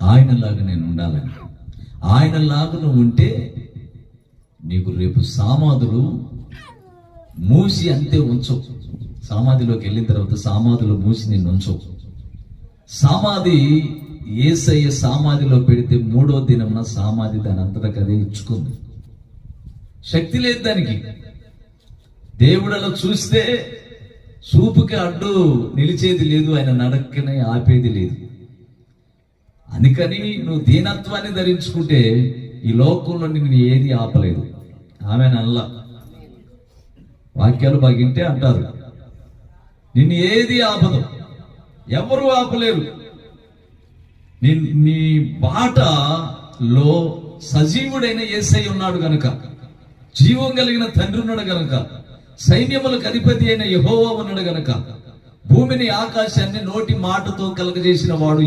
ఆయనలాగా నేను ఉండాలని. ఆయనలాగా నువ్వు ఉంటే నీకు రేపు సమాధులు మూసి అంతే ఉంచవు. సమాధిలోకి వెళ్ళిన తర్వాత సమాధిలో మూసి నిన్ను ఉంచవు. సమాధి యేసయ్య సమాధిలో పెడితే 3వ దినమున సమాధి దాని అంతటా కదే ఇచ్చుకుంది. శక్తి లేదు దానికి. దేవుడలో చూస్తే చూపుకి అడ్డు నిలిచేది లేదు, ఆయన నడకనే ఆపేది లేదు. అందుకని నువ్వు దీనత్వాన్ని ధరించుకుంటే ఈ లోకంలో నిన్ను ఏది ఆపలేదు. ఆమె నల్ల వాక్యాలు బాగింటే అంటారు, నిన్ను ఏది ఆపదు, ఎవరు ఆపలేరు. నీ బాటలో సజీవుడైన యేసయ్య ఉన్నాడు గనుక, జీవం కలిగిన తండ్రి ఉన్నాడు గనుక, సైన్యములకు అధిపతి అయిన యెహోవా ఉన్నాడు గనుక, భూమిని ఆకాశాన్ని నోటి మాటతో కలగజేసిన వాడు